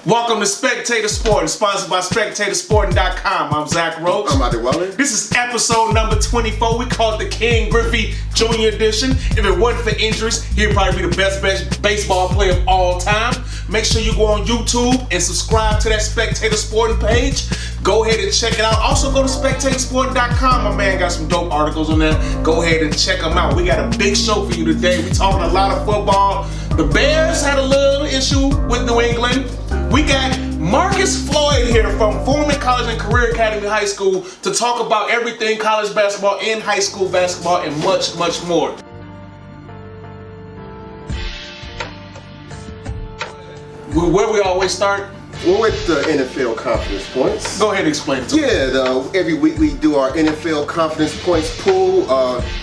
Welcome to Spectator Sporting, sponsored by SpectatorSporting.com. I'm Zach Roach. I'm Adi Weller. This is episode number 24. We call it the King Griffey Jr. edition. If it wasn't for injuries, he'd probably be the best baseball player of all time. Make sure you go on YouTube and subscribe to that Spectator Sporting page. Go ahead and check it out. Also go to SpectatorSporting.com. My man got some dope articles on there. Go ahead and check them out. We got a big show for you today. We talking a lot of football. The Bears had a little issue with New England. We got Marcus Floyd here from Foreman College and Career Academy High School to talk about everything college basketball and high school basketball and much, much more. Where we always start? We're with the NFL Confidence Points. Go ahead and explain it to me. Yeah, every week we do our NFL Confidence Points pool.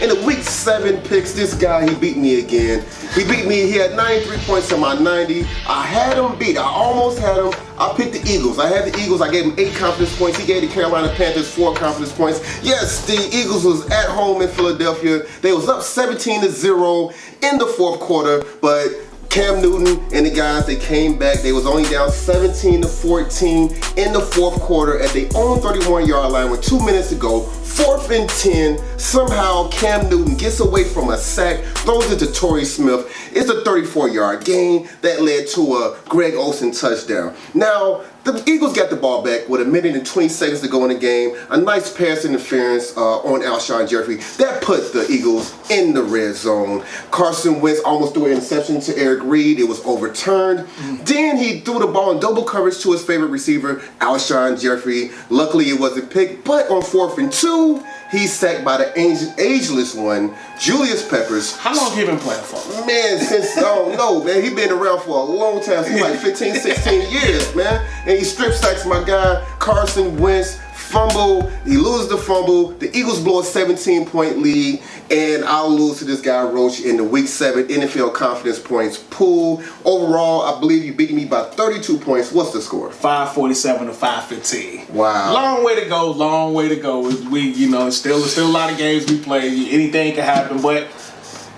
In the week 7 picks, this guy, he beat me again. He beat me, he had 93 points in my 90. I had him beat, I almost had him. I picked the Eagles. I had the Eagles, I gave him 8 confidence points. He gave the Carolina Panthers 4 confidence points. Yes, the Eagles was at home in Philadelphia. They was up 17-0 in the fourth quarter, but Cam Newton and the guys, they came back. They was only down 17-14 in the fourth quarter at their own 31-yard line with 2 minutes to go. 4th and 10. Somehow Cam Newton gets away from a sack, throws it to Torrey Smith. It's a 34-yard gain that led to a Greg Olsen touchdown. Now, the Eagles got the ball back with 1 minute and 20 seconds to go in the game. A nice pass interference on Alshon Jeffrey. That put the Eagles in the red zone. Carson Wentz almost threw an interception to Eric Reed. It was overturned. Then he threw the ball in double coverage to his favorite receiver, Alshon Jeffrey. Luckily, it wasn't picked. But on 4th and 2, he's sacked by the ageless one, Julius Peppers. How long have you been playing for? Man, since, I don't know, man. He's been around for a long time. He's like 15, 16 years, man. And he strip sacks my guy, Carson Wentz. Fumble, he loses the fumble. The Eagles blow a 17-point lead, and I'll lose to this guy Roach in the Week 7 NFL Confidence Points pool. Overall, I believe you beat me by 32 points. What's the score? 547 to 515. Wow. Long way to go. Long way to go. We, still a lot of games we play. Anything can happen, but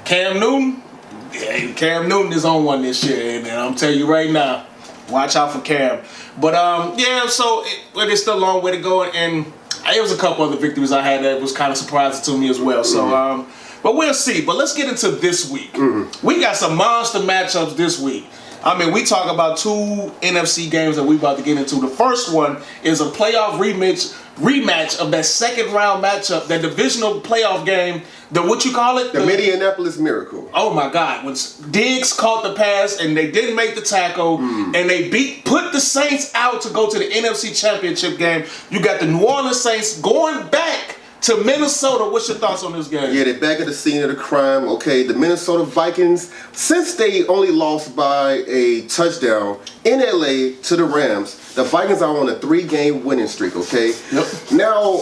Cam Newton is on one this year, and I'm telling you right now, watch out for Cam. But so it's still a long way to go, and there was a couple other victories I had that was kind of surprising to me as well. So, but we'll see. But let's get into this week. We got some monster matchups this week. I mean, we talk about 2 NFC games that we about to get into. The first one is a playoff rematch of that second round matchup, that divisional playoff game, what you call it? The Minneapolis Miracle. Oh my God, when Diggs caught the pass and they didn't make the tackle and they put the Saints out to go to the NFC Championship game. You got the New Orleans Saints going back to Minnesota. What's your thoughts on this game? Yeah, they're back at the scene of the crime. Okay, the Minnesota Vikings, since they only lost by a touchdown in LA to the Rams, the Vikings are on a 3-game winning streak, okay? Yep. Now,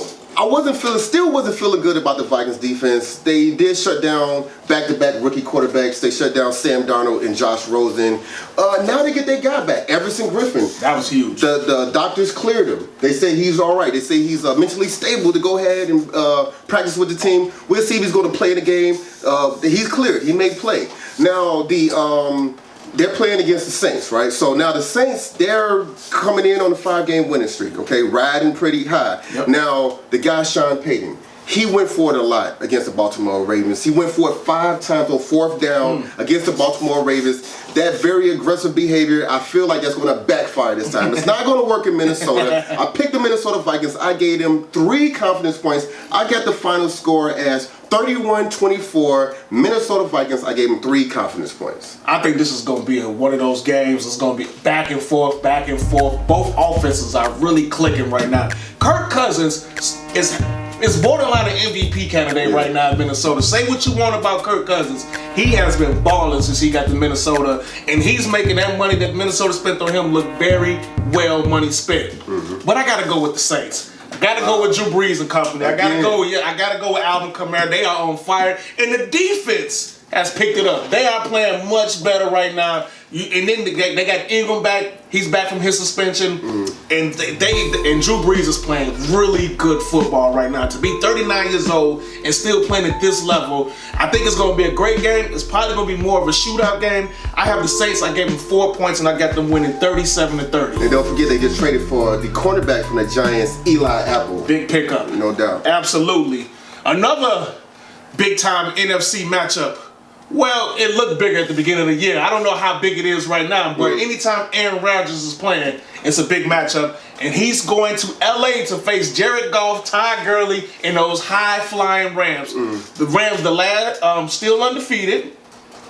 still wasn't feeling good about the Vikings defense. They did shut down back-to-back rookie quarterbacks. They shut down Sam Darnold and Josh Rosen. Now they get their guy back, Everson Griffin. That was huge. The doctors cleared him. They say he's all right. They say he's mentally stable to go ahead and practice with the team. We'll see if he's going to play in the game. He's cleared. He may play. Now, they're playing against the Saints, right? So now the Saints, they're coming in on a 5-game winning streak, okay? Riding pretty high. Yep. Now, the guy Sean Payton, he went for it a lot against the Baltimore Ravens. He went for it 5 times on 4th down against the Baltimore Ravens. That very aggressive behavior, I feel like that's going to backfire this time. It's not going to work in Minnesota. I picked the Minnesota Vikings. I gave them 3 confidence points. I got the final score as 31-24, Minnesota Vikings. I gave them 3 confidence points. I think this is going to be one of those games. It's going to be back and forth, back and forth. Both offenses are really clicking right now. Kirk Cousins is borderline an MVP candidate right now in Minnesota. Say what you want about Kirk Cousins. He has been balling since he got to Minnesota, and he's making that money that Minnesota spent on him look very well money spent. But I got to go with the Saints. I got to go with Drew Brees and company. I got to go with Alvin Kamara. They are on fire, and the defense has picked it up. They are playing much better right now. And then they got Ingram back. He's back from his suspension, and and Drew Brees is playing really good football right now. To be 39 years old and still playing at this level, I think it's going to be a great game. It's probably going to be more of a shootout game. I have the Saints. I gave them 4 points, and I got them winning 37-30. And don't forget, they just traded for the cornerback from the Giants, Eli Apple. Big pickup, no doubt. Absolutely. Another big-time NFC matchup. Well, it looked bigger at the beginning of the year. I don't know how big it is right now, but anytime Aaron Rodgers is playing, it's a big matchup. And he's going to LA to face Jared Goff, Todd Gurley, and those high-flying Rams. The Rams, the lad, still undefeated,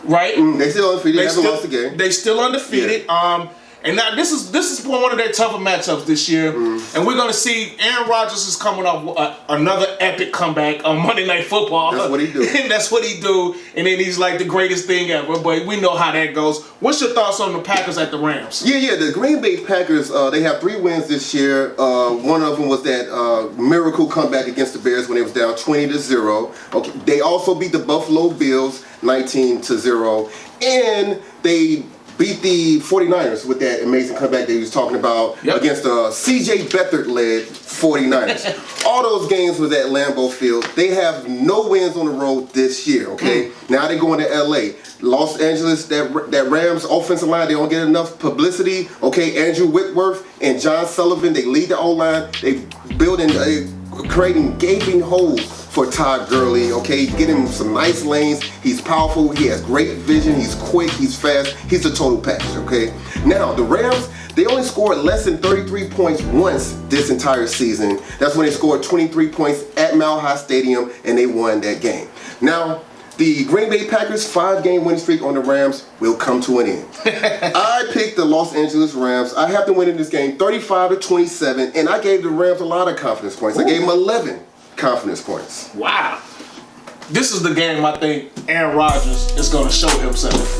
right? They still undefeated. They haven't lost a game. They still undefeated. Yeah. And now this is one of their tougher matchups this year, and we're gonna see Aaron Rodgers is coming off another epic comeback on Monday Night Football. That's what he do. And that's what he do. And then he's like the greatest thing ever. But we know how that goes. What's your thoughts on the Packers at the Rams? Yeah. The Green Bay Packers, they have 3 wins this year. One of them was that miracle comeback against the Bears when they was down 20-0. Okay, they also beat the Buffalo Bills 19-0, and they beat the 49ers with that amazing comeback that he was talking about against the C.J. Beathard-led 49ers. All those games was at Lambeau Field. They have no wins on the road this year, okay? Now they're going to L.A. Los Angeles, that Rams offensive line, they don't get enough publicity, okay? Andrew Whitworth and John Sullivan, they lead the O-line. They creating gaping holes for Todd Gurley, okay? Get him some nice lanes. He's powerful. He has great vision. He's quick. He's fast. He's a total package, okay? Now, the Rams, they only scored less than 33 points once this entire season. That's when they scored 23 points at Mile High Stadium, and they won that game. Now, the Green Bay Packers' 5-game winning streak on the Rams will come to an end. I picked the Los Angeles Rams. I have them winning this game 35-27, and I gave the Rams a lot of confidence points. I gave them 11 confidence points. Wow. This is the game I think Aaron Rodgers is going to show himself.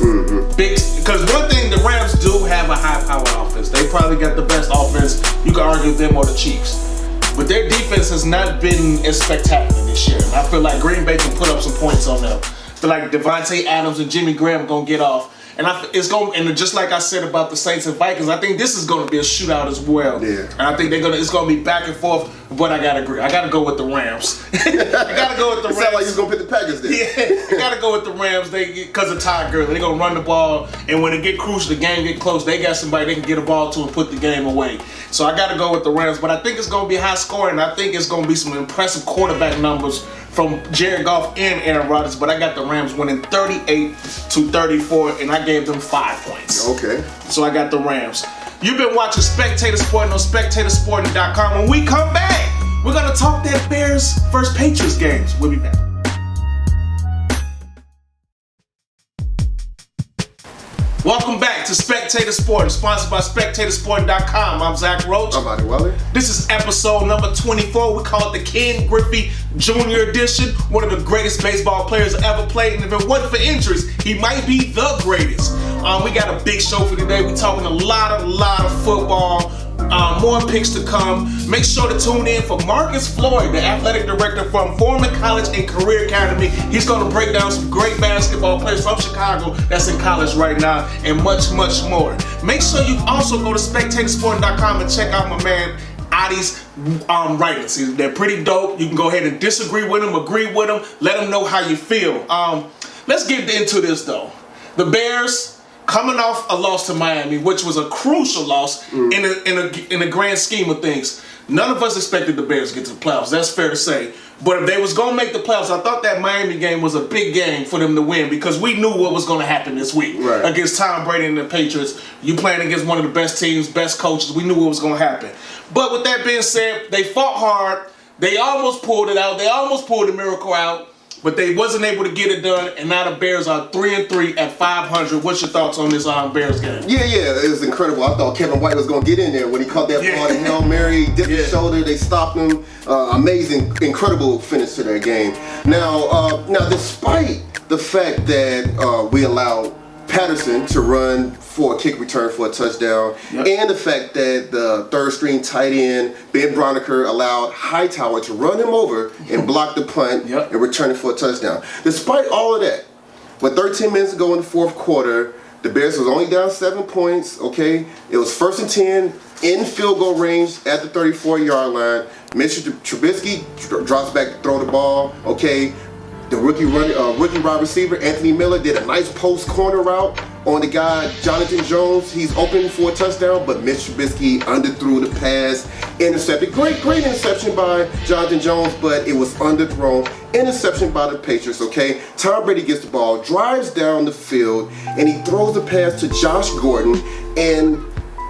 Big, because one thing, the Rams do have a high-powered offense. They probably got the best offense. You can argue them or the Chiefs. But their defense has not been as spectacular this year. And I feel like Green Bay can put up some points on them. I feel like Devontae Adams and Jimmy Graham are going to get off. And and just like I said about the Saints and Vikings, I think this is going to be a shootout as well. Yeah. And I think it's going to be back and forth. But I got to agree. I got to go with the Rams. I got to go with the Rams. It sounds like you're going to pick the Packers there. Yeah, I got to go with the Rams. Because of Todd Gurley. They're going to run the ball. And when it get crucial, the game get close, they got somebody they can get a ball to and put the game away. So I got to go with the Rams. But I think it's going to be high scoring. I think it's going to be some impressive quarterback numbers from Jared Goff and Aaron Rodgers. But I got the Rams winning 38-34. And I gave them 5 points. Okay. So I got the Rams. You've been watching Spectator Sporting on SpectatorSporting.com. When we come back, we're going to talk that Bears versus Patriots games. We'll be back. Welcome back to Spectator Sporting, sponsored by SpectatorSporting.com. I'm Zach Roach. I'm Adi Weller. This is episode number 24. We call it the Ken Griffey Jr. Edition. One of the greatest baseball players ever played. And if it wasn't for injuries, he might be the greatest. We got a big show for today. We're talking a lot of football. More picks to come. Make sure to tune in for Marcus Floyd, the athletic director from Foreman College and Career Academy. He's going to break down some great basketball players from Chicago that's in college right now, and much more. Make sure you also go to SpectatorSporting.com and check out my man Adi's writings. They're pretty dope. You can go ahead and disagree with them, agree with them, let them know how you feel. Let's get into this though. The Bears coming off a loss to Miami, which was a crucial loss in the grand scheme of things. None of us expected the Bears to get to the playoffs. That's fair to say. But if they was going to make the playoffs, I thought that Miami game was a big game for them to win because we knew what was going to happen this week against Tom Brady and the Patriots. You playing against one of the best teams, best coaches. We knew what was going to happen. But with that being said, they fought hard. They almost pulled it out. They almost pulled the miracle out. But they wasn't able to get it done, and now the Bears are 3-3 at 500. What's your thoughts on this Bears game? Yeah, it was incredible. I thought Kevin White was going to get in there when he caught that ball in Hail Mary, dipped his shoulder, they stopped him. Amazing, incredible finish to their game. Now, despite the fact that we allowed Patterson to run for a kick return for a touchdown, and the fact that the third-string tight end, Ben Broniker, allowed Hightower to run him over and block the punt and return it for a touchdown. Despite all of that, with 13 minutes to go in the fourth quarter, The Bears was only down 7 points, okay? It was 1st and 10 in field goal range at the 34-yard line. Mitch Trubisky drops back to throw the ball, okay? The rookie wide receiver, Anthony Miller, did a nice post corner route on the guy, Jonathan Jones. He's open for a touchdown, but Mitch Trubisky underthrew the pass, intercepted. Great interception by Jonathan Jones, but it was underthrown. Interception by the Patriots, okay? Tom Brady gets the ball, drives down the field, and he throws the pass to Josh Gordon, and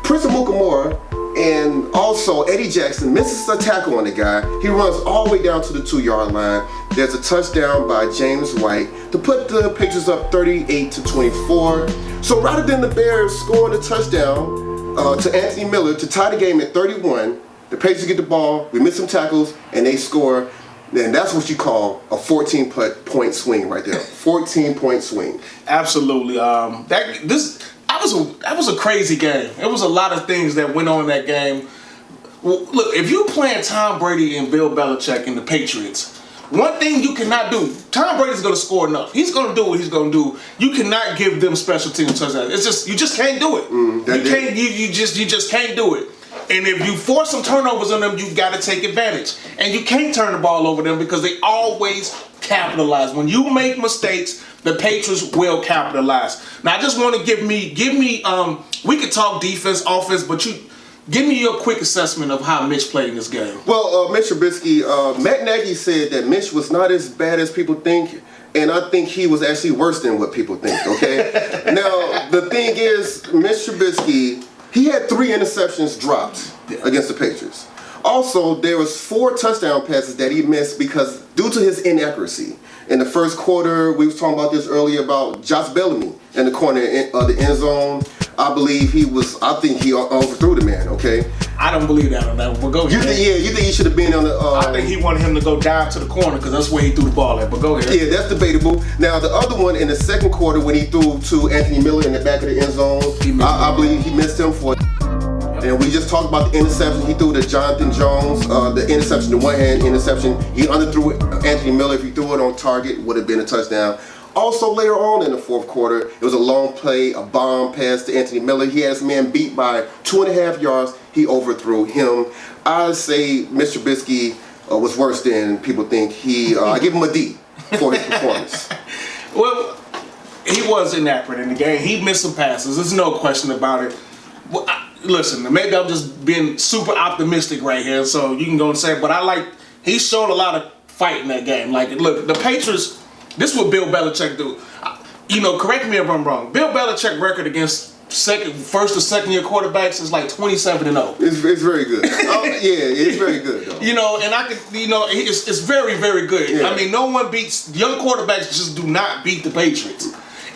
Prince Amukamara and also Eddie Jackson misses a tackle on the guy. He runs all the way down to the 2-yard line. There's a touchdown by James White to put the Patriots up 38-24. So rather than the Bears scoring a touchdown to Anthony Miller to tie the game at 31, the Patriots get the ball, we miss some tackles, and they score. Then that's what you call a 14-point swing right there. 14-point swing. Absolutely. That was a crazy game. It was a lot of things that went on in that game. Well, look, if you're playing Tom Brady and Bill Belichick and the Patriots, one thing you cannot do, Tom Brady's going to score enough. He's going to do what he's going to do. You cannot give them special team touchdowns. It's just, you just can't do it. You just can't do it. And if you force some turnovers on them, you got to take advantage. And you can't turn the ball over them because they always capitalize. When you make mistakes, the Patriots will capitalize. Now, I just want to give me. We could talk defense, offense, but give me your quick assessment of how Mitch played in this game. Well, Mitch Trubisky, Matt Nagy said that Mitch was not as bad as people think, and I think he was actually worse than what people think. Okay. Now, the thing is, Mitch Trubisky, he had 3 interceptions dropped against the Patriots. Also, there was 4 touchdown passes that he missed because due to his inaccuracy. In the first quarter, we was talking about this earlier about Josh Bellamy in the corner of the end zone. I think he overthrew the man, okay? I don't believe that on that one, but go ahead. You think he should have been on the... I think he wanted him to go dive to the corner because that's where he threw the ball at, but go ahead. Yeah, that's debatable. Now, the other one in the second quarter when he threw to Anthony Miller in the back of the end zone, I believe he missed him for... And we just talked about the interception he threw to Jonathan Jones. The interception, the one-hand interception, he underthrew Anthony Miller. If he threw it on target, it would have been a touchdown. Also, later on in the fourth quarter, it was a long play, a bomb pass to Anthony Miller. He had his man beat by 2.5 yards. He overthrew him. I'd say Mr. Trubisky was worse than people think. I give him a D for his performance. Well, he was inaccurate in the game. He missed some passes. There's no question about it. Well, listen, maybe I'm just being super optimistic right here, so you can go and say it, but he showed a lot of fight in that game. Like, look, the Patriots, this is what Bill Belichick do. Correct me if I'm wrong. Bill Belichick record against first or second year quarterbacks is like 27-0. It's very good. It's very good though. It's very, very good. Yeah. I mean, no one beats, young quarterbacks just do not beat the Patriots.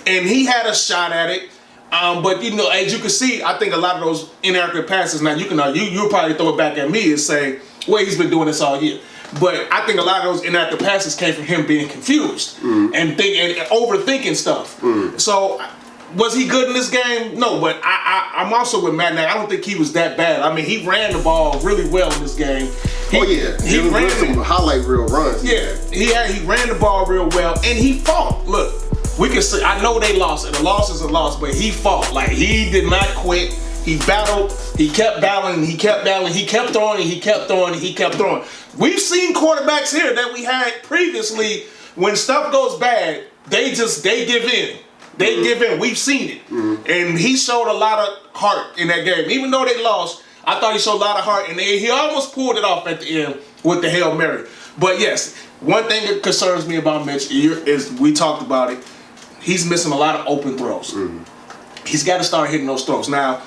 And he had a shot at it. But as you can see, I think a lot of those inaccurate passes. Now you'll probably throw it back at me and say, "Well, he's been doing this all year." But I think a lot of those inaccurate passes came from him being confused and overthinking stuff. So, was he good in this game? No, but I'm also with Matt Nagy. I don't think he was that bad. I mean, he ran the ball really well in this game. He ran some highlight reel runs. Yeah, he ran the ball real well, and he fought. Look. We can say, I know they lost, and a loss is a loss, but he fought. Like, he did not quit. He battled. He kept battling. He kept battling. He kept throwing, and he kept throwing, and he kept throwing. We've seen quarterbacks here that we had previously, when stuff goes bad, they give in. They give in. We've seen it. And he showed a lot of heart in that game. Even though they lost, I thought he showed a lot of heart, and he almost pulled it off at the end with the Hail Mary. But yes, one thing that concerns me about Mitch is we talked about it. He's missing a lot of open throws. He's got to start hitting those throws. Now,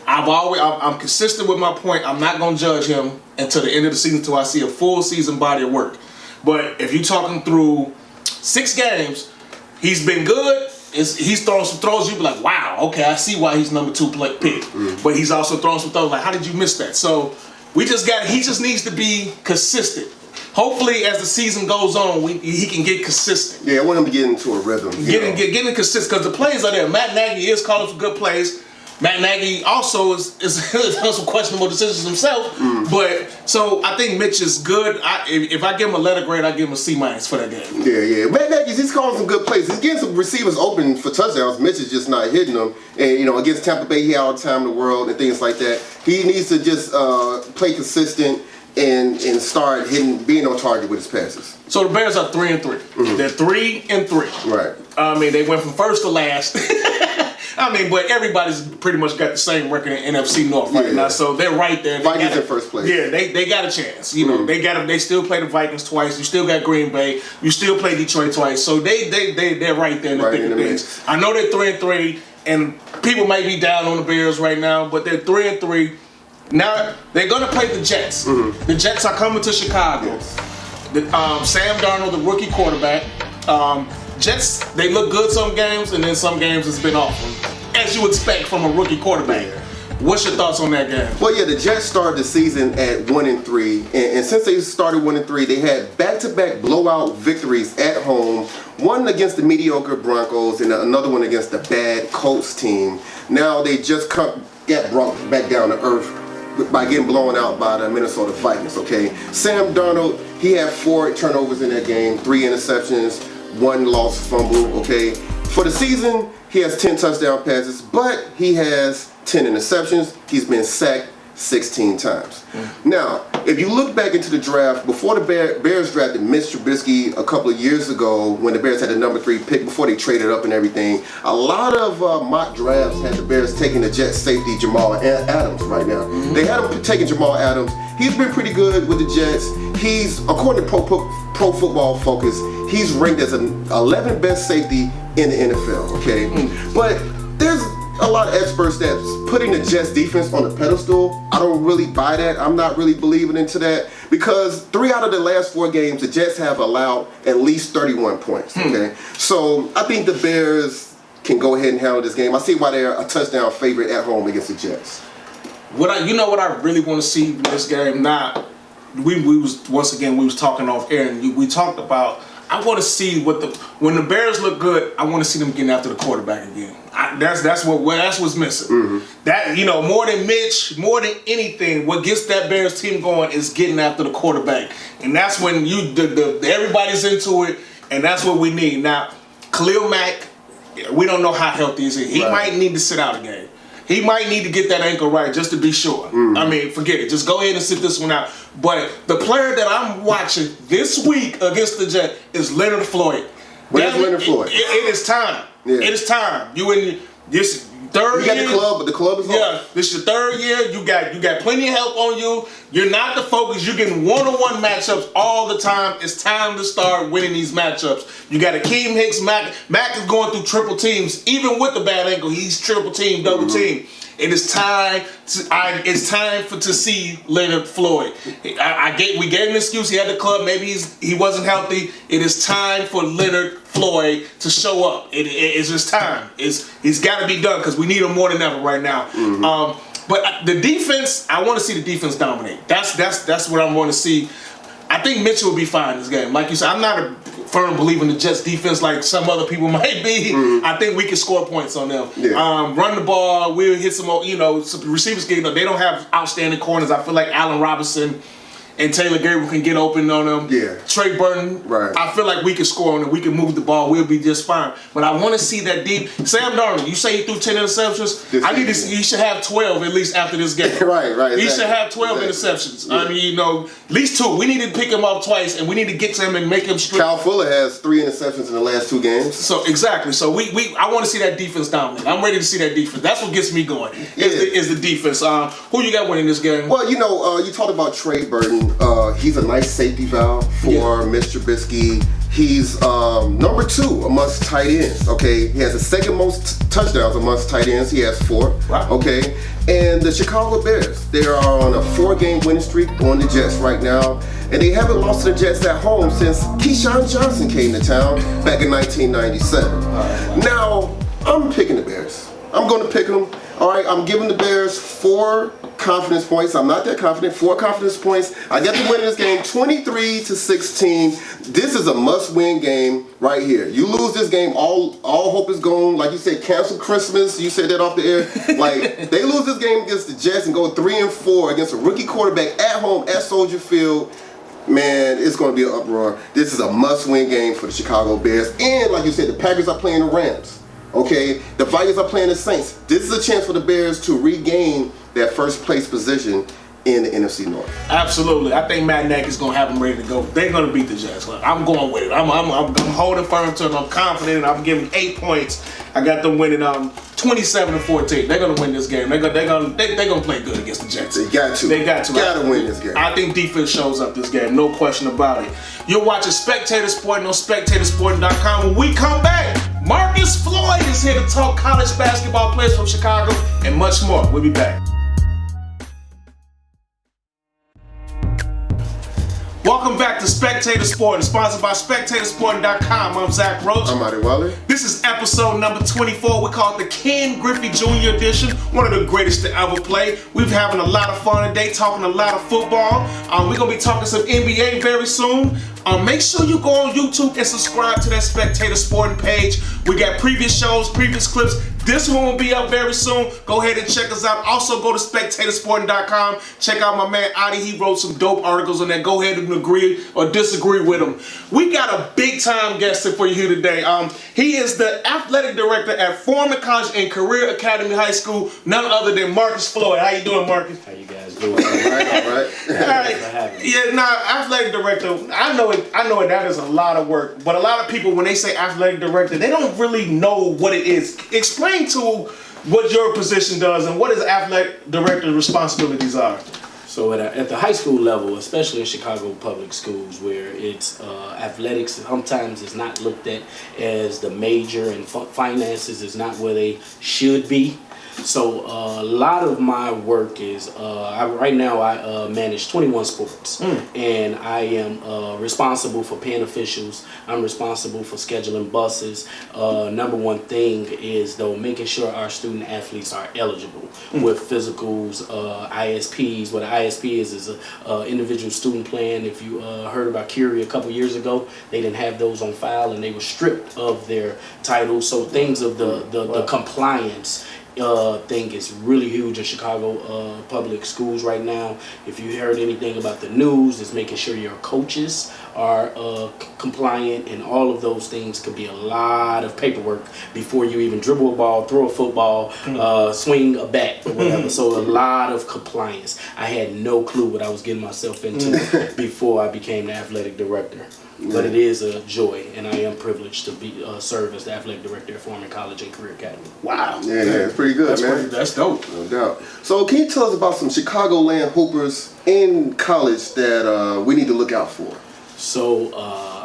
I'm consistent with my point. I'm not going to judge him until the end of the season until I see a full season body of work. But if you're talking through 6 games, he's been good. He's throwing some throws. You be like, wow, okay, I see why he's number 2 pick. But he's also throwing some throws like, how did you miss that? So he just needs to be consistent. Hopefully, as the season goes on, he can get consistent. Yeah, I want him to get into a rhythm. Getting consistent because the plays are there. Matt Nagy is calling for good plays. Matt Nagy also is some questionable decisions himself. But so I think Mitch is good. If I give him a letter grade, I give him a C- for that game. Yeah. Matt Nagy's, he's calling some good plays. He's getting some receivers open for touchdowns. Mitch is just not hitting them. And against Tampa Bay, he had all the time in the world and things like that. He needs to just play consistent and start being on target with his passes. So the Bears are 3-3. They're 3-3. Right. I mean, they went from first to last. But everybody's pretty much got the same record in NFC North right now, so they're right there. Vikings in first place. Yeah, they got a chance. They still play the Vikings twice. You still got Green Bay. You still play Detroit twice. So they're right there in the thick of things. I know they're 3-3, and people might be down on the Bears right now, but they're 3-3. Now they're gonna play the Jets. The Jets are coming to Chicago. Yes. Sam Darnold, the rookie quarterback. Jets, they look good some games, and then some games it's been awful, as you expect from a rookie quarterback. What's your thoughts on that game? Well, the Jets started the season at 1-3, and since they started 1-3, they had back-to-back blowout victories at home. One against the mediocre Broncos, and another one against the bad Colts team. Now they just got brought back down to earth by getting blown out by the Minnesota Vikings. Okay, Sam Darnold, he had 4 turnovers in that game, 3 interceptions. 1 lost fumble, okay? For the season, he has 10 touchdown passes, but he has 10 interceptions. He's been sacked 16 times. Now, if you look back into the draft, before the Bears drafted Mitch Trubisky a couple of years ago, when the Bears had the number 3 pick, before they traded up and everything, a lot of mock drafts had the Bears taking the Jets safety Jamal Adams right now. They had him taking Jamal Adams. He's been pretty good with the Jets. He's, according to Pro Football Focus, he's ranked as an 11th best safety in the NFL, okay? But there's a lot of experts that's putting the Jets defense on a pedestal. I don't really buy that. I'm not really believing into that because 3 out of the last 4 games, the Jets have allowed at least 31 points, okay? So I think the Bears can go ahead and handle this game. I see why they're a touchdown favorite at home against the Jets. What I really want to see in this game? We was talking off air, and we talked about. I want to see when the Bears look good. I want to see them getting after the quarterback again. That's what's missing. That more than Mitch, more than anything, what gets that Bears team going is getting after the quarterback, and that's when everybody's into it, and that's what we need now. Khalil Mack, we don't know how healthy is he. He might need to sit out a game. He might need to get that ankle right just to be sure. I mean, forget it. Just go ahead and sit this one out. But the player that I'm watching this week against the Jets is Leonard Floyd. Where's Leonard Floyd? It is time. Yeah. It is time. You in this third year. You got the club, but the club is on. Yeah, this is your 3rd year. You got plenty of help on you. You're not the focus. You're getting one-on-one matchups all the time. It's time to start winning these matchups. You got Akeem Hicks. Mac is going through triple teams. Even with the bad ankle, he's triple team, double team. It is time to see Leonard Floyd. We gave him an excuse. He had the club. Maybe he wasn't healthy. It is time for Leonard Floyd to show up. It's just time. He's got to be done because we need him more than ever right now. But the defense, I want to see the defense dominate. That's what I want to see. I think Mitchell will be fine in this game. Like you said, I'm not a firm believer in the Jets defense like some other people might be. I think we can score points on them. Run the ball, we'll hit some more, some receivers they don't have outstanding corners. I feel like Allen Robinson and Taylor Gabriel can get open on them. Trey Burton, I feel like we can score on them. We can move the ball. We'll be just fine. But I want to see that deep. Sam Darnold, you say he threw 10 interceptions. He should have 12 at least after this game. Right. He should have 12 interceptions. I mean, at least 2. We need to pick him up twice, and we need to get to him and make him straight. Kyle Fuller has 3 interceptions in the last 2 games. So exactly. So I want to see that defense dominate. I'm ready to see that defense. That's what gets me going. Is the defense. Who you got winning this game? Well, you talked about Trey Burton. He's a nice safety valve for Mr. Trubisky. He's number 2 amongst tight ends. Okay, he has the 2nd most touchdowns amongst tight ends. He has 4. Wow. Okay, and the Chicago Bears, they are on a 4-game winning streak on the Jets right now, and they haven't lost to the Jets at home since Keyshawn Johnson came to town back in 1997. Now I'm picking the Bears. I'm going to pick them. All right, I'm giving the Bears 4 confidence points. I'm not that confident. 4 confidence points. I got to win this game 23-16. This is a must-win game right here. You lose this game, all hope is gone. Like you said, cancel Christmas. You said that off the air. Like, they lose this game against the Jets and go 3-4 against a rookie quarterback at home at Soldier Field. Man, it's going to be an uproar. This is a must-win game for the Chicago Bears. And like you said, the Packers are playing the Rams. Okay, the Vikings are playing the Saints. This is a chance for the Bears to regain that first place position in the NFC North. Absolutely. I think Matt Nagy is going to have them ready to go. They're going to beat the Jets. I'm going with it. I'm holding firm to them. I'm confident. I'm giving 8 points. I got them winning 27-14. They're going to win this game. They're going to play good against the Jets. They got to. They got to. Got to win this game. I think defense shows up this game. No question about it. You're watching Spectator Sporting on SpectatorSporting.com. When we come back, Marcus Floyd is here to talk college basketball players from Chicago and much more. We'll be back. Welcome back to Spectator Sporting, sponsored by SpectatorSporting.com. I'm Zach Roach. I'm Marty Waller. This is episode number 24. We call it the Ken Griffey Jr. edition, one of the greatest to ever play. We're having a lot of fun today, talking a lot of football. We're going to be talking some NBA very soon. Make sure you go on YouTube and subscribe to that Spectator Sporting page. We got previous shows, previous clips. This one will be up very soon. Go ahead and check us out. Also go to SpectatorSporting.com. Check out my man Adi. He wrote some dope articles on there. Go ahead and agree or disagree with him. We got a big time guest for you here today. He is the athletic director at Foreman College and Career Academy High School. None other than Marcus Floyd. How you doing, Marcus? How you guys doing? All right. Yeah, athletic director. I know it. That is a lot of work. But a lot of people, when they say athletic director, they don't really know what it is. Explain to what your position does and what his athletic director's responsibilities are. So at the high school level, especially in Chicago public schools, where it's athletics sometimes is not looked at as the major, and finances is not where they should be. So a lot of my work is right now I manage 21 sports, and I am responsible for paying officials. I'm responsible for scheduling buses. Number one thing is though making sure our student athletes are eligible with physicals, ISPs. What an ISP is a individual student plan. If you heard about Curie a couple years ago, they didn't have those on file and they were stripped of their titles. So things of the compliance thing is really huge in Chicago public schools right now. If you heard anything about the news, it's making sure your coaches are compliant, and all of those things could be a lot of paperwork before you even dribble a ball, throw a football, swing a bat or whatever. So a lot of compliance. I had no clue what I was getting myself into before I became the athletic director. But it is a joy, and I am privileged to be serve as the athletic director at Foreman College and Career Academy. Wow. Yeah, it's pretty good, man. That's dope. No doubt. So can you tell us about some Chicagoland hoopers in college that we need to look out for? So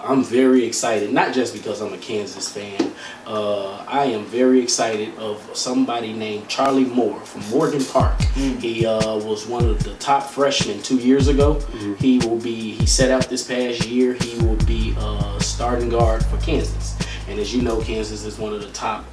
I'm very excited, not just because I'm a Kansas fan. I am very excited of somebody named Charlie Moore from Morgan Park. He was one of the top freshmen 2 years ago. He set out this past year, he will be starting guard for Kansas. And as you know, Kansas is one of the top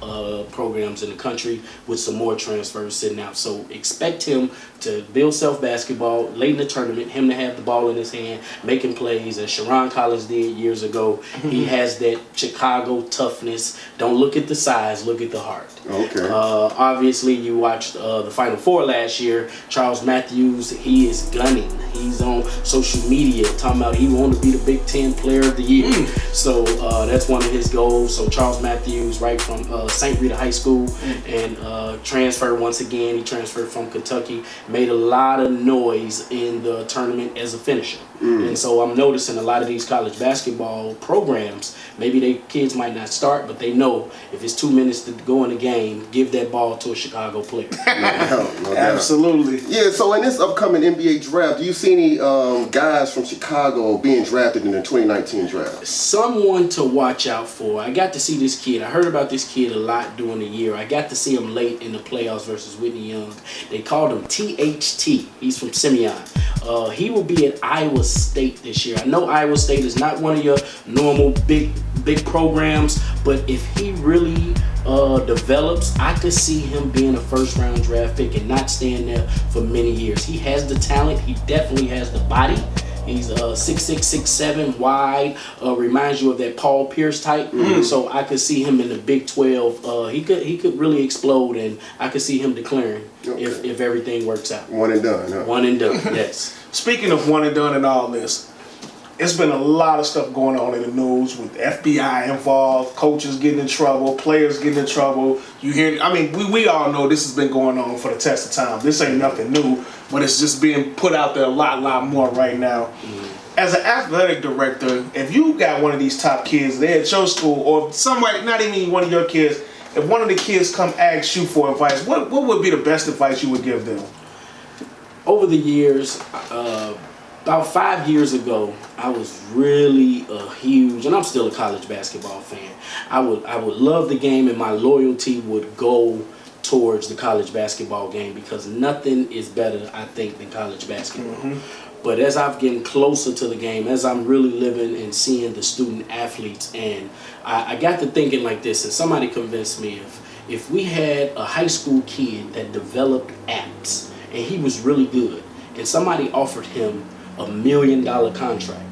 programs in the country with some more transfers sitting out. So expect him to build self-basketball late in the tournament, him to have the ball in his hand, making plays as Sharon Collins did years ago. He has that Chicago toughness. Don't look at the size, look at the heart. Okay. Obviously, you watched the Final Four last year. Charles Matthews, he is gunning. He's on social media talking about he wants to be the Big Ten Player of the Year. So that's one of his goals. So Charles Matthews, right from St. Rita High School, and transferred once again. He transferred from Kentucky. Made a lot of noise in the tournament as a finisher. And so I'm noticing a lot of these college basketball programs, maybe they kids might not start, but they know if it's 2 minutes to go in the game, give that ball to a Chicago player. No doubt. Absolutely. Yeah, so in this upcoming NBA draft, do you see any guys from Chicago being drafted in the 2019 draft? Someone to watch out for. I got to see this kid. I heard about this kid a lot during the year. I got to see him late in the playoffs versus Whitney Young. They called him THT. He's from Simeon. He will be at Iowa State this year. I know Iowa State is not one of your normal big programs, but if he really develops, I could see him being a first-round draft pick and not staying there for many years. He has the talent. He definitely has the body. He's 6'6", 6'7", wide. Reminds you of that Paul Pierce type. So I could see him in the Big 12. He could really explode, and I could see him declaring if everything works out. One and done, huh? One and done. Yes. Speaking of one and done and all this, it's been a lot of stuff going on in the news with FBI involved, coaches getting in trouble, players getting in trouble. You hear? I mean, we all know this has been going on for the test of time. This ain't nothing new, but it's just being put out there a lot more right now. As an athletic director, if you got one of these top kids, they're at your school, or somebody, not even one of your kids, if one of the kids come ask you for advice, what would be the best advice you would give them? Over the years, about 5 years ago, I was really a huge, and I'm still a college basketball fan. I would love the game, and my loyalty would go towards the college basketball game because nothing is better, I think, than college basketball. But as I've getting closer to the game, as I'm really living and seeing the student athletes, and I got to thinking like this, and somebody convinced me if we had a high school kid that developed apps and he was really good, and somebody offered him $1 million contract,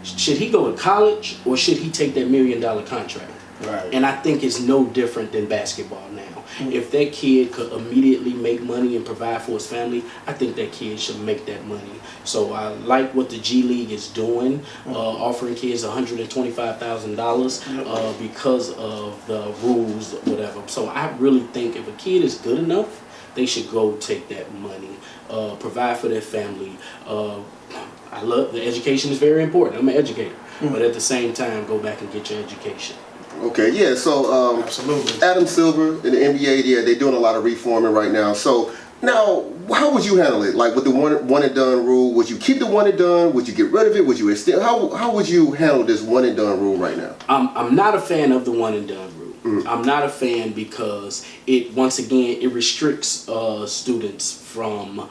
should he go to college or should he take that $1 million contract? Right. And I think it's no different than basketball now. If that kid could immediately make money and provide for his family, I think that kid should make that money. So I like what the G League is doing, offering kids $125,000 because of the rules, whatever. So I really think if a kid is good enough, they should go take that money, provide for their family. I love the education is very important. I'm an educator, but at the same time, go back and get your education. Okay, yeah. So Absolutely. Adam Silver in the NBA, yeah, they're doing a lot of reforming right now. So now, how would you handle it? Like with the one and done rule, would you keep the one and done? Would you get rid of it? Would you extend? How would you handle this one and done rule right now? I'm not a fan of the one and done rule. I'm not a fan because it restricts students from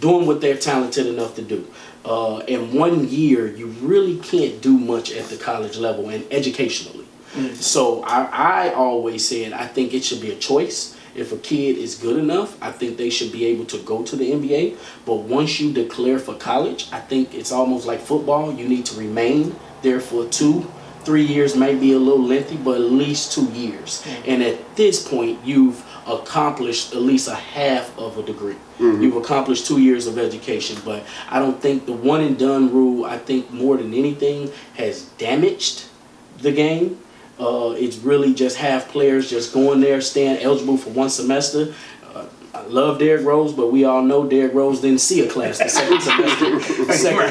doing what they're talented enough to do. In 1 year, you really can't do much at the college level and educationally. So I always said I think it should be a choice. If a kid is good enough, I think they should be able to go to the NBA. But once you declare for college, I think it's almost like football. You need to remain there for 2-3 years, may be a little lengthy, but at least 2 years. And at this point, you've accomplished at least a half of a degree. You've accomplished 2 years of education, but I don't think the one and done rule, I think more than anything, has damaged the game. It's really just have players just going there, staying eligible for one semester. I love Derrick Rose, but we all know Derrick Rose didn't see a class the second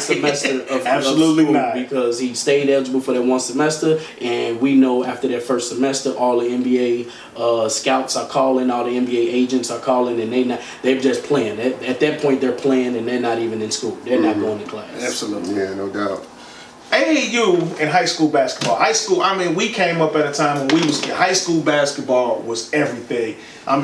semester of Absolutely school not. because he stayed eligible for that one semester, and we know after that first semester, all the NBA scouts are calling, all the NBA agents are calling, and they're just playing. At that point, they're playing, and they're not even in school. They're not going to class. Absolutely. Yeah, no doubt. AAU and high school basketball. We came up at a time when high school basketball was everything. I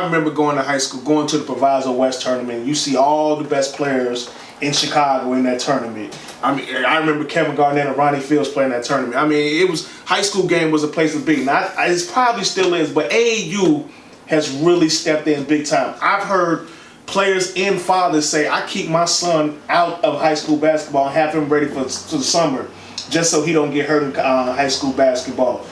remember going to high school, going to the Proviso West tournament. You see all the best players in Chicago in that tournament. I remember Kevin Garnett and Ronnie Fields playing that tournament. High school game was a place to be. Now, it probably still is, but AAU has really stepped in big time. I've heard players and fathers say, I keep my son out of high school basketball and have him ready for the summer just so he don't get hurt in high school basketball.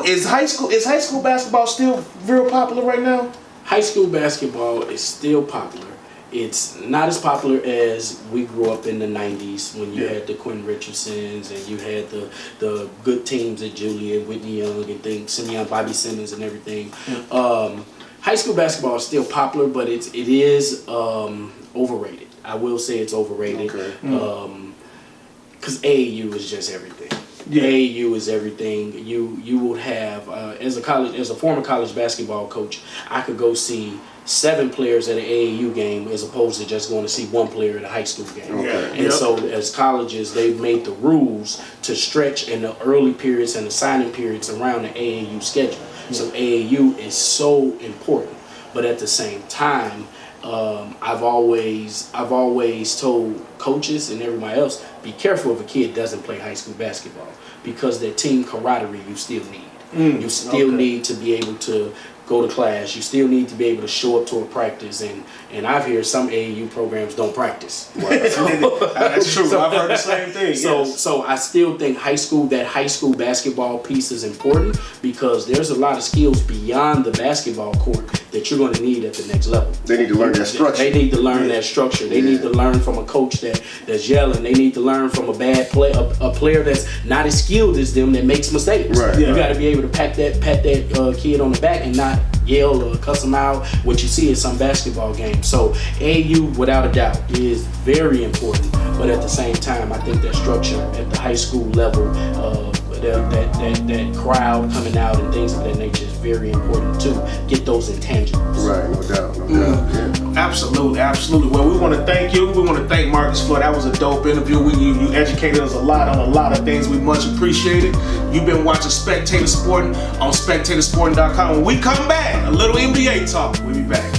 Is high school basketball still real popular right now? High school basketball is still popular. It's not as popular as we grew up in the 90s when you had the Quentin Richardsons and you had the good teams at Julian, Whitney Young and things, Simeon, Bobby Simmons and everything. High school basketball is still popular, but it is overrated. I will say it's overrated because AAU is just everything. Yeah. AAU is everything. You would have as a former college basketball coach, I could go see 7 players at an AAU game as opposed to just going to see 1 player at a high school game. Okay. And so as colleges, they've made the rules to stretch in the early periods and the signing periods around the AAU schedule. So AAU is so important, but at the same time, I've always told coaches and everybody else, be careful if a kid doesn't play high school basketball because that team camaraderie you still need. You still need to be able to go to class. You still need to be able to show up to a practice. And I've heard some AAU programs don't practice. Wow. That's true. I've heard the same thing. So I still think high school basketball piece is important, because there's a lot of skills beyond the basketball court that you're going to need at the next level. They need to learn that structure. They need to learn that structure. They need to learn from a coach that's yelling. They need to learn from a bad player, a player that's not as skilled as them, that makes mistakes. Right. You got to be able to pat that kid on the back and not yell or cuss them out, what you see in some basketball games. So AAU, without a doubt, is very important. But at the same time, I think that structure at the high school level, that crowd coming out and things of that nature is very important too. Get those intangibles. Right, no doubt. Yeah. Absolutely. Well, we want to thank you. We want to thank Marcus Floyd. That was a dope interview. You educated us a lot on a lot of things. We much appreciate it. You've been watching Spectator Sporting on SpectatorSporting.com. When we come back, a little NBA talk. We'll be back.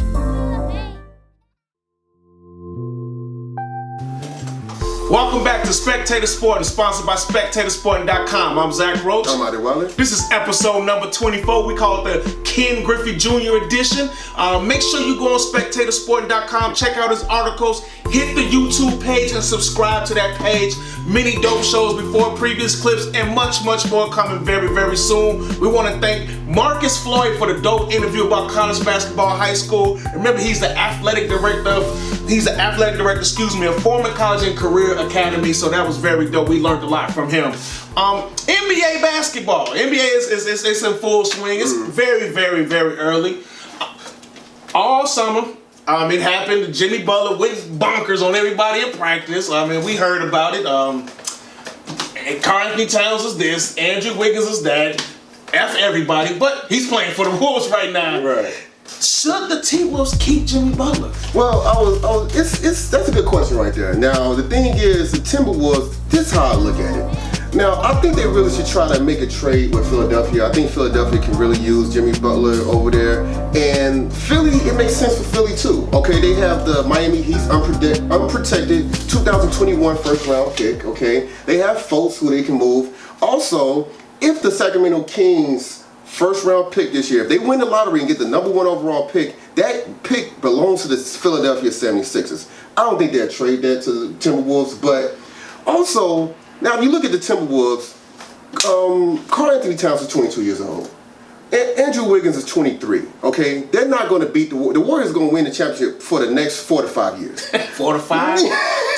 Welcome back to Spectator Sporting, sponsored by SpectatorSporting.com. I'm Zach Roach. I'm Adi Weller. This is episode number 24. We call it the Ken Griffey Jr. edition. Make sure you go on SpectatorSporting.com, check out his articles, hit the YouTube page and subscribe to that page. Many dope shows before, previous clips, and much, much more coming very, very soon. We want to thank Marcus Floyd for the dope interview about college basketball, high school. Remember, he's the athletic director of Foreman College and Career Academy, so that was very dope. We learned a lot from him. NBA basketball. NBA is in full swing. It's very, very, very early. All summer, it happened. Jimmy Butler went bonkers on everybody in practice. We heard about it. Karl Anthony Towns is this. Andrew Wiggins is that. F everybody, but he's playing for the Wolves right now. Right. Should the T-Wolves keep Jimmy Butler? Well, that's a good question right there. Now, the thing is, the Timberwolves, this is how I look at it. Now, I think they really should try to make a trade with Philadelphia. I think Philadelphia can really use Jimmy Butler over there. And Philly, it makes sense for Philly too. Okay, they have the Miami Heat's unprotected 2021 first round pick, okay? They have Fultz who they can move. Also, if the Sacramento Kings first round pick this year, if they win the lottery and get the number 1 overall pick, that pick belongs to the Philadelphia 76ers. I don't think they'll trade that to the Timberwolves, but also, now if you look at the Timberwolves, Karl Anthony Towns is 22 years old. Andrew Wiggins is 23, okay? They're not going to beat the Warriors are going to win the championship for the next 4 to 5 years. 4 to 5? 4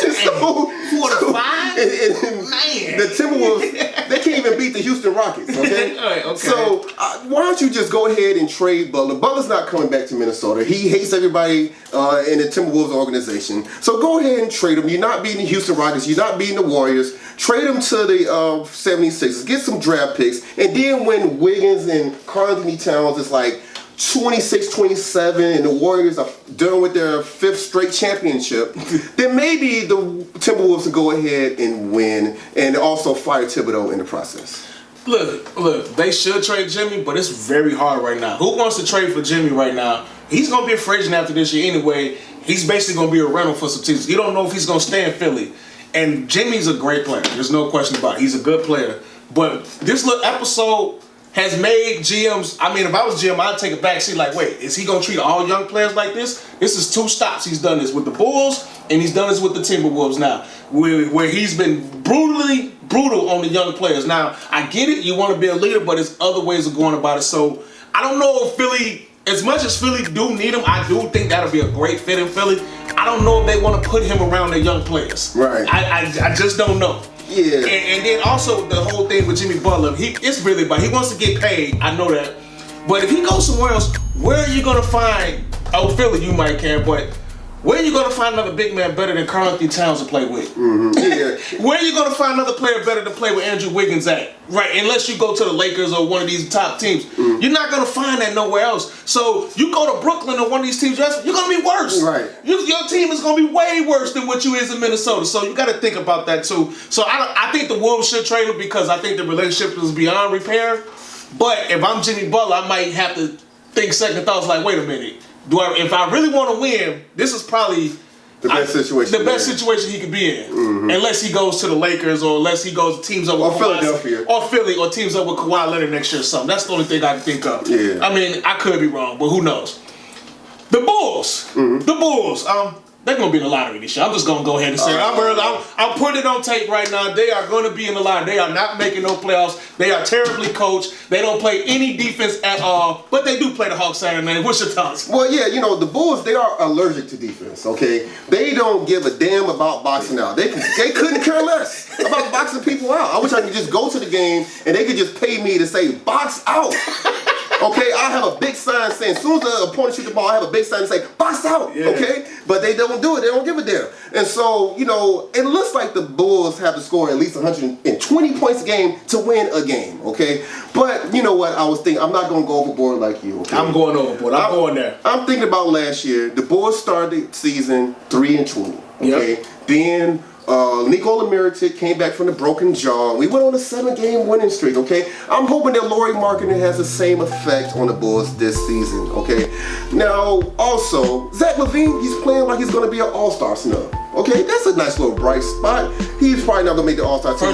to 5? Man. The Timberwolves, they can't even beat the Houston Rockets, okay? Okay. So why don't you just go ahead and trade Butler? Butler's not coming back to Minnesota. He hates everybody in the Timberwolves organization. So go ahead and trade him. You're not beating the Houston Rockets. You're not beating the Warriors. Trade him to the 76ers. Get some draft picks. And then when Wiggins and Karl Anthony Towns is like 26, 27, and the Warriors are done with their 5th straight championship, then maybe the Timberwolves will go ahead and win and also fire Thibodeau in the process. Look, they should trade Jimmy, but it's very hard right now. Who wants to trade for Jimmy right now? He's going to be a free agent after this year anyway. He's basically going to be a rental for some teams. You don't know if he's going to stay in Philly. And Jimmy's a great player. There's no question about it. He's a good player. But this little episode has made GMs, if I was GM, I'd take a back seat like, wait, is he going to treat all young players like this? This is 2 stops. He's done this with the Bulls, and he's done this with the Timberwolves now, where he's been brutal on the young players. Now, I get it. You want to be a leader, but there's other ways of going about it. So, I don't know if Philly, as much as Philly do need him, I do think that'll be a great fit in Philly. I don't know if they want to put him around their young players. Right. I just don't know. Yeah. And then also the whole thing with Jimmy Butler, it's really about, he wants to get paid, I know that. But if he goes somewhere else, where are you going to find, Philly you might can, but where are you going to find another big man better than Karl Anthony Towns to play with? Mm-hmm. Yeah. Where are you going to find another player better to play with Andrew Wiggins at? Right, unless you go to the Lakers or one of these top teams. Mm-hmm. You're not going to find that nowhere else. So you go to Brooklyn or one of these teams, you're going to be worse. Right. Your team is going to be way worse than what you is in Minnesota. So you got to think about that too. So I think the Wolves should trade him because I think the relationship is beyond repair. But if I'm Jimmy Butler, I might have to think second thoughts like, wait a minute. If I really want to win, this is probably The best situation. The best situation he could be in. Unless he goes to the Lakers or unless he teams up with or Philadelphia. Or Philly or teams up with Kawhi Leonard next year or something. That's the only thing I can think of. Yeah. I mean, I could be wrong, but who knows? The Bulls. The Bulls. They're going to be in the lottery this year. I'm just going to go ahead and say it. I'm putting it on tape right now. They are going to be in the lottery. They are not making no playoffs. They are terribly coached. They don't play any defense at all. But they do play the Hawks Saturday night. What's your thoughts? Well, yeah, the Bulls, they are allergic to defense, okay? They don't give a damn about boxing out. They couldn't care less about boxing people out. I wish I could just go to the game and they could just pay me to say, box out. Okay, I have a big sign saying, as soon as the opponent shoots the ball, I have a big sign to say, box out, okay? But they don't do it. They don't give a damn. And so, it looks like the Bulls have to score at least 120 points a game to win a game, okay? But you know what? I was thinking, I'm not going to go overboard like you, okay? I'm going overboard. I'm going there. I'm thinking about last year. The Bulls started the season 3-20, okay? Yep. Then Nikola Mirotic came back from the broken jaw. We went on a 7-game winning streak, okay? I'm hoping that Lauri Markkanen has the same effect on the Bulls this season, okay? Now, also, Zach LaVine, he's playing like he's going to be an all-star snub. Okay, that's a nice little bright spot. He's probably not going to make the all-star team.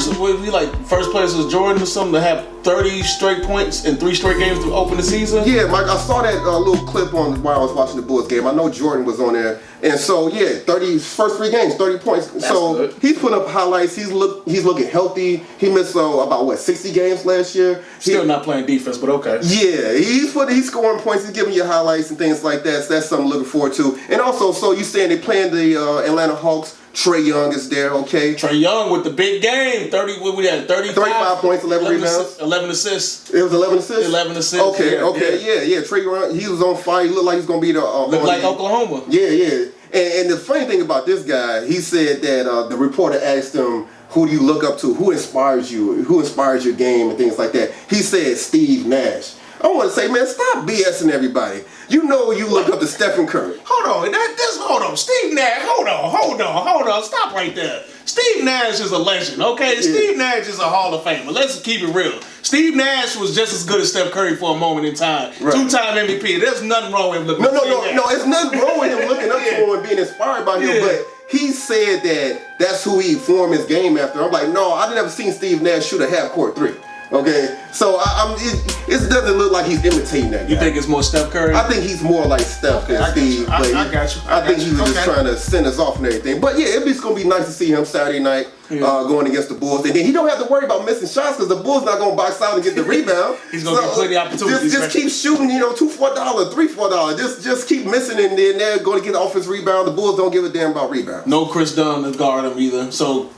First place was Jordan or something to have 30 straight points in 3 straight games to open the season? Yeah, Mike, I saw that little clip on while I was watching the Bulls game. I know Jordan was on there. And so, yeah, first 3 games, 30 points. That's so good. He's putting up highlights. He's looking healthy. He missed about 60 games last year. Still not playing defense, but okay. Yeah, he's scoring points. He's giving you highlights and things like that. So that's something I'm looking forward to. And also, so you saying they playing the Atlanta Hawks. Trae Young is there, okay? Trae Young with the big game. 35 points, 11 rebounds. 11 assists. It was 11 assists? 11 assists. Okay. Yeah. Trae Young, he was on fire. He looked like he's going to be the... Looked like Oklahoma. Yeah. And the funny thing about this guy, he said that the reporter asked him, who do you look up to? Who inspires you? Who inspires your game and things like that? He said Steve Nash. I want to say, man, stop BSing everybody. You look up to Stephen Curry. Hold on. Steve Nash, hold on. Stop right there. Steve Nash is a legend, okay? Yeah. Steve Nash is a Hall of Famer. Let's keep it real. Steve Nash was just as good as Steph Curry for a moment in time. Right. 2-time MVP. There's nothing wrong with him looking up to him. No, it's nothing wrong with him looking up to him and being inspired by him, but he said that that's who he formed his game after. I'm like, no, I've never seen Steve Nash shoot a half-court 3. Okay, so it doesn't look like he's imitating that guy. You think it's more Steph Curry? I think he's more like Steph than Steve. I got you. I think he was just trying to send us off and everything. But yeah, it's going to be nice to see him Saturday night going against the Bulls. And then he don't have to worry about missing shots because the Bulls not going to box out and get the rebound. He's going to get plenty of opportunities. Just keep shooting, $2 for $1, 3 for $1. Just keep missing and then they're going to get the offense rebound. The Bulls don't give a damn about rebound. No Chris Dunn to guard him either. So,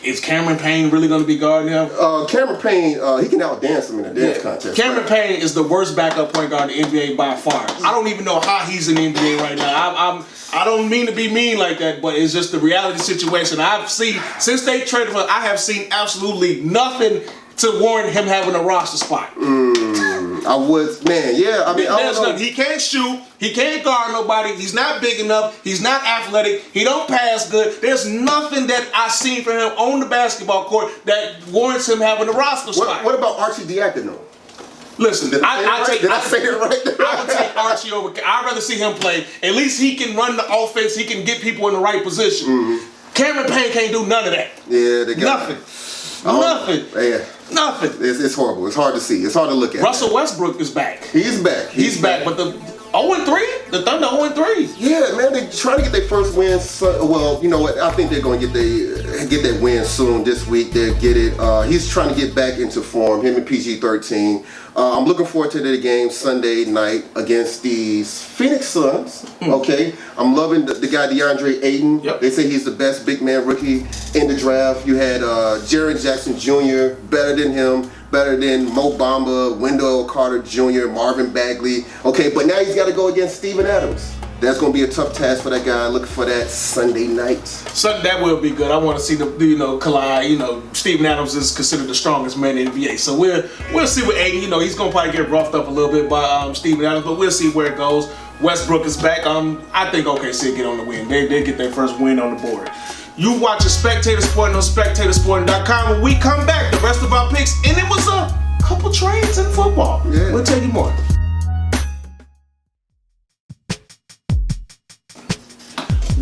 is Cameron Payne really going to be guarding him? Cameron Payne, he can outdance him in a dance contest. Cameron Payne is the worst backup point guard in the NBA by far. I don't even know how he's in the NBA right now. I don't mean to be mean like that, but it's just the reality situation. I've seen, since they traded for him, I have seen absolutely nothing to warrant him having a roster spot. There's nothing. He can't shoot. He can't guard nobody. He's not big enough. He's not athletic. He don't pass good. There's nothing that I've seen from him on the basketball court that warrants him having a roster spot. What about Archie Diacono? Listen, Did I say it right? I would take Archie over. I'd rather see him play. At least he can run the offense. He can get people in the right position. Mm-hmm. Cameron Payne can't do none of that. Yeah, they got nothing. Nothing. Yeah. Nothing. It's horrible. It's hard to see. It's hard to look at. Russell Westbrook is back. He's back. He's back. But the 0-3? The Thunder 0-3. Yeah, man. They're trying to get their first win. Well, you know what? I think they're going to get that win soon this week. They'll get it. He's trying to get back into form. Him and PG-13. I'm looking forward to the game Sunday night against the Phoenix Suns. Okay, I'm loving the guy DeAndre Ayton. Yep. They say he's the best big man rookie in the draft. You had Jaren Jackson Jr. better than him, better than Mo Bamba, Wendell Carter Jr., Marvin Bagley. Okay, but now he's got to go against Steven Adams. That's going to be a tough task for that guy. Looking for that Sunday night. That will be good. I want to see the collide. Steven Adams is considered the strongest man in the NBA. So we'll see with Ayton. He's going to probably get roughed up a little bit by Steven Adams, but we'll see where it goes. Westbrook is back. I think OKC get on the win. They get their first win on the board. You watch Spectator Sporting on SpectatorSporting.com. When we come back, the rest of our picks, and it was a couple trades in football. Yeah. We'll tell you more.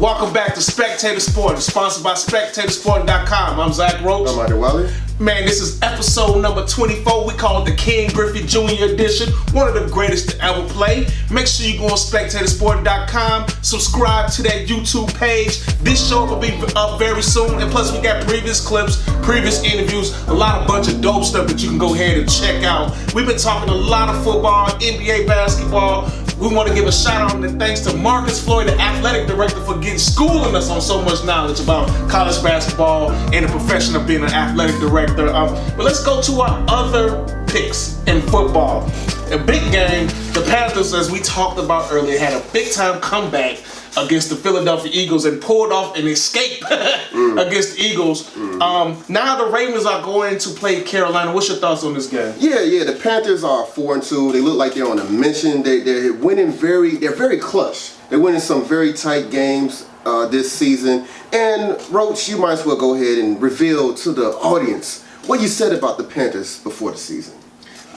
Welcome back to Spectator Sport, sponsored by SpectatorSport.com. I'm Zach Roach. I'm Ida Wally. Man, this is episode number 24. We call it the King Griffey Jr. edition. One of the greatest to ever play. Make sure you go on SpectatorSport.com. Subscribe to that YouTube page. This show will be up very soon. And plus, we got previous clips, previous interviews, a bunch of dope stuff that you can go ahead and check out. We've been talking a lot of football, NBA basketball. We want to give a shout out and thanks to Marcus Floyd, the athletic director, for schooling us on so much knowledge about college basketball and the profession of being an athletic director. But let's go to our other picks in football. A big game, the Panthers, as we talked about earlier, had a big time comeback against the Philadelphia Eagles and pulled off an escape against the Eagles. Now the Ravens are going to play Carolina. What's your thoughts on this game? Yeah. The Panthers are 4-2. They look like they're on a mission. They're winning they're very clutch. They're winning some very tight games this season. And Roach, you might as well go ahead and reveal to the audience what you said about the Panthers before the season.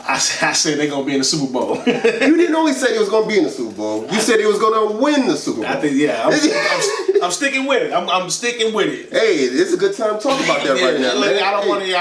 I said they're going to be in the Super Bowl. You didn't only say they was going to be in the Super Bowl. You said they was going to win the Super Bowl. I think, yeah. I'm sticking with it. I'm sticking with it. Hey, it's a good time to talk about that right now, man. I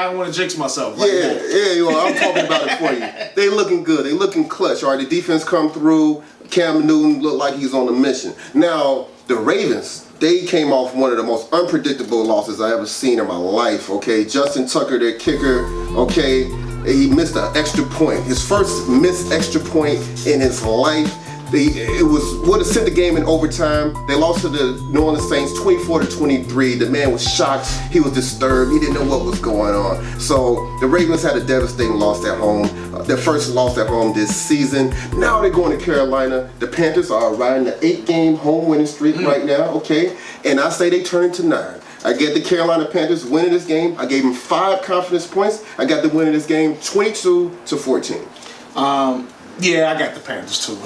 don't want to jinx myself. I'm talking about it for you. They looking good. They looking clutch. All right, the defense come through. Cam Newton looked like he's on a mission. Now, the Ravens, they came off one of the most unpredictable losses I ever seen in my life, okay? Justin Tucker, their kicker, okay? He missed an extra point. His first missed extra point in his life. It would have sent the game in overtime. They lost to the New Orleans Saints 24-23. The man was shocked. He was disturbed. He didn't know what was going on. So the Ravens had a devastating loss at home. Their first loss at home this season. Now they're going to Carolina. The Panthers are riding the 8-game home winning streak right now, okay? And I say they turn to 9. I get the Carolina Panthers winning this game. I gave them 5 confidence points. I got them winning this game 22-14. Yeah, I got the Panthers too.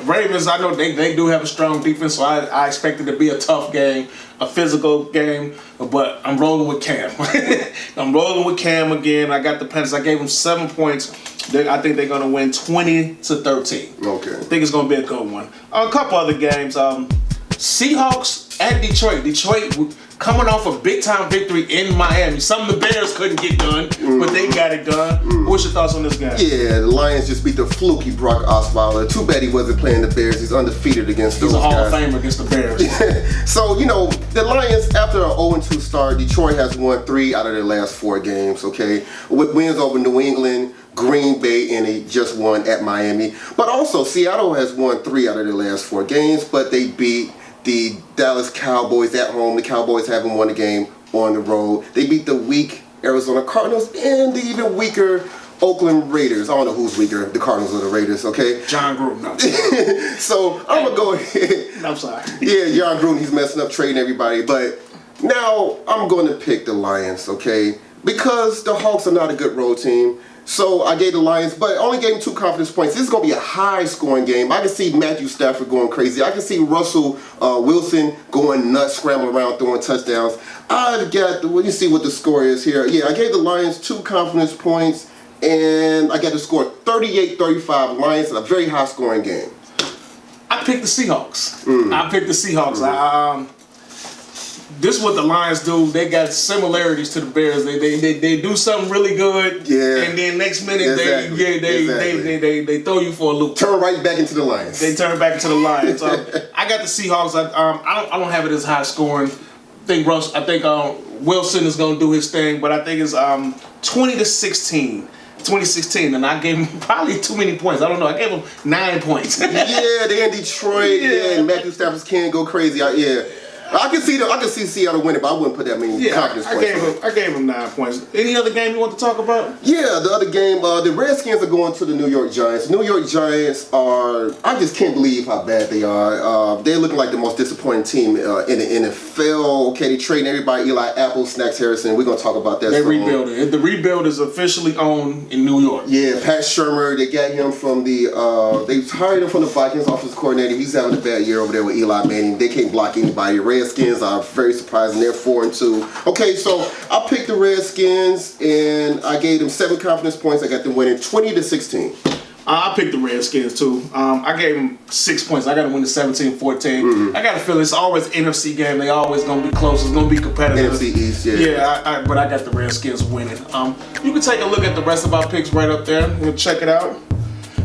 Ravens, I know they do have a strong defense, so I expect it to be a tough game, a physical game, but I'm rolling with Cam. I'm rolling with Cam again. I got the Panthers. I gave them 7 points. I think they're going to win 20-13. Okay. I think it's going to be a good one. A couple other games. Seahawks at Detroit. Detroit coming off a big-time victory in Miami. Some of the Bears couldn't get done, but they got it done. What's your thoughts on this game? Yeah, the Lions just beat the fluky Brock Osweiler. Too bad he wasn't playing the Bears. He's undefeated against those guys. He's a Hall of Famer against the Bears. So, the Lions, after an 0-2 start, Detroit has won 3 out of their last 4 games, okay? With wins over New England, Green Bay, and they just won at Miami. But also, Seattle has won 3 out of their last 4 games, but they beat the Dallas Cowboys at home. The Cowboys haven't won a game on the road. They beat the weak Arizona Cardinals and the even weaker Oakland Raiders. I don't know who's weaker, the Cardinals or the Raiders, okay? John Gruden. No. So I'm going to go ahead. I'm sorry. Yeah, John Gruden, he's messing up, trading everybody. But now I'm going to pick the Lions, okay? Because the Hawks are not a good road team. So I gave the Lions, but only gave them 2 confidence points. This is going to be a high-scoring game. I can see Matthew Stafford going crazy. I can see Russell Wilson going nuts, scrambling around, throwing touchdowns. You see what the score is here. Yeah, I gave the Lions 2 confidence points, and I got the score 38-35. Lions in a very high-scoring game. I picked the Seahawks. I picked the Seahawks. This is what the Lions do. They got similarities to the Bears. They do something really good, and then next minute they throw you for a loop. Turn right back into the Lions. They turn back into the Lions. I got the Seahawks. I don't have it as high scoring. I think Wilson is going to do his thing, but I think it's 20-16. 2016, and I gave him probably too many points. I don't know. I gave him 9 points. Yeah, they're in Detroit. Yeah, and Matthew Stafford can go crazy. I can see Seattle winning, but I wouldn't put that many confidence points. I gave him 9 points. Any other game you want to talk about? Yeah, the other game, the Redskins are going to the New York Giants. New York Giants I just can't believe how bad they are. They're looking like the most disappointing team in the NFL. Okay, they trading everybody, Eli Apple, Snacks Harrison. We're going to talk about that. They're rebuilding. The rebuild is officially on in New York. Yeah, Pat Shurmur, they got him from they hired him from the Vikings offensive coordinator. He's having a bad year over there with Eli Manning. They can't block anybody. Redskins are very surprising. They're 4-2. Okay, so I picked the Redskins and I gave them 7 confidence points. I got them winning 20-16. I picked the Redskins too. I gave them 6 points. I got to win the 17-14. I got to feel it's always NFC game. They always gonna be close. It's gonna be competitive. NFC East, yeah. Yeah, but I got the Redskins winning. You can take a look at the rest of our picks right up there. We'll check it out.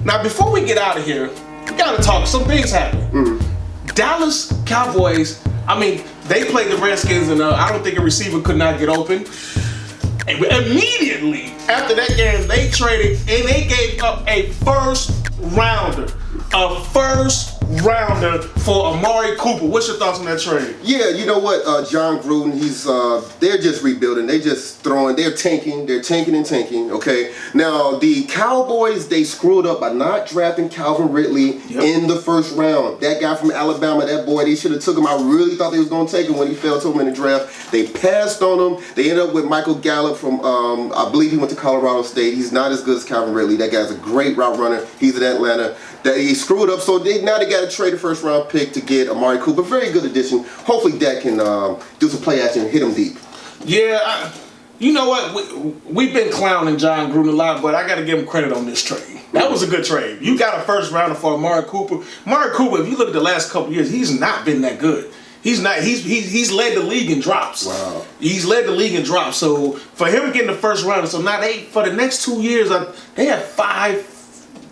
Now, before we get out of here, we gotta talk. Some things happen. Dallas Cowboys. I mean, they played the Redskins, and I don't think a receiver could not get open. And immediately after that game, they traded and they gave up a first rounder for Amari Cooper. What's your thoughts on that trade? Yeah, you know what, John Gruden, they're just rebuilding. They're just throwing. They're tanking. Okay. Now the Cowboys, they screwed up by not drafting Calvin Ridley in the first round. That guy from Alabama, that boy, they should have took him. I really thought they was going to take him when he fell to him in the draft. They passed on him. They ended up with Michael Gallup from, I believe he went to Colorado State. He's not as good as Calvin Ridley. That guy's a great route runner. He's in Atlanta. They screwed up, so now they got to trade a first round pick to get Amari Cooper. Very good addition. Hopefully that can do some play action and hit him deep. Yeah, you know what? We've been clowning John Gruden a lot, but I got to give him credit on this trade. That was a good trade. You got a first rounder for Amari Cooper. Amari Cooper, if you look at the last couple years, he's not been that good. He's not. He's led the league in drops. Wow. He's led the league in drops. So for him getting the first rounder, so now for the next 2 years, they have five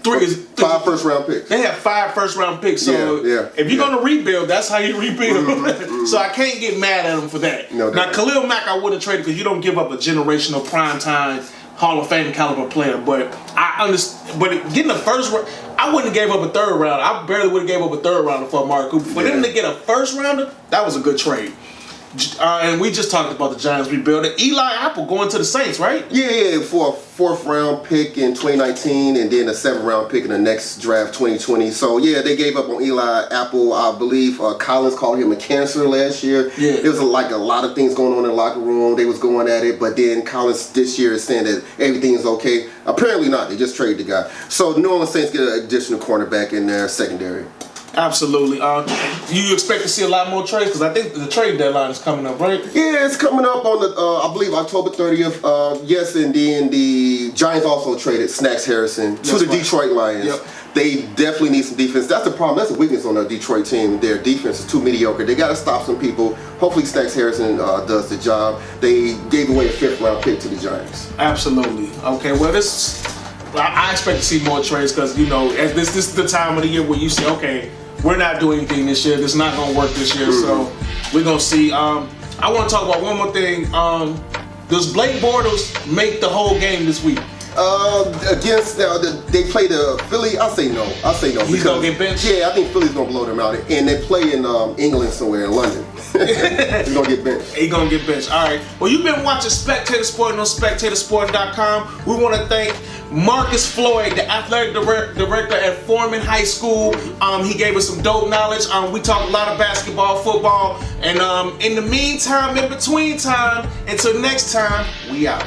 first round picks. They have 5 first round picks. So if you're gonna rebuild, that's how you rebuild. So I can't get mad at him for that. No, now Khalil Mack, I wouldn't trade because you don't give up a generational primetime Hall of Fame caliber player. But I understand. But getting the first round, I wouldn't have gave up a third round. I barely would have gave up a third rounder for Amari Cooper. For them to get a first rounder, that was a good trade. And we just talked about the Giants rebuilding. Eli Apple going to the Saints, right? Yeah, for a 4th round pick in 2019 and then a 7th round pick in the next draft 2020. So yeah, they gave up on Eli Apple. I believe Collins called him a cancer last year. Yeah. There was like a lot of things going on in the locker room. They was going at it, but then Collins this year is saying that everything is okay. Apparently not. They just traded the guy. So New Orleans Saints get an additional cornerback in their secondary. Absolutely. You expect to see a lot more trades because I think the trade deadline is coming up, right? Yeah, it's coming up on the I believe October 30th. Yes, and then the Giants also traded Snacks Harrison to the Detroit Lions. Yep. They definitely need some defense. That's the problem. That's the weakness on the Detroit team. Their defense is too mediocre. They got to stop some people. Hopefully Snacks Harrison does the job. They gave away a 5th round pick to the Giants. Absolutely. Okay, well I expect to see more trades because, you know, this is the time of the year where you say, okay, we're not doing anything this year. This is not going to work this year. So we're going to see. I want to talk about one more thing. Does Blake Bortles make the whole game this week? Against they play the Philly. I say no. He's going to get benched? Yeah, I think Philly's going to blow them out. And they play in England somewhere in London. He's going to get benched. He's going to get benched. All right. Well, you've been watching Spectator Sport on SpectatorSport.com. We want to thank Marcus Floyd, the athletic director at Foreman High School. He gave us some dope knowledge. We talked a lot of basketball, football, and in the meantime, in between time, until next time, we out.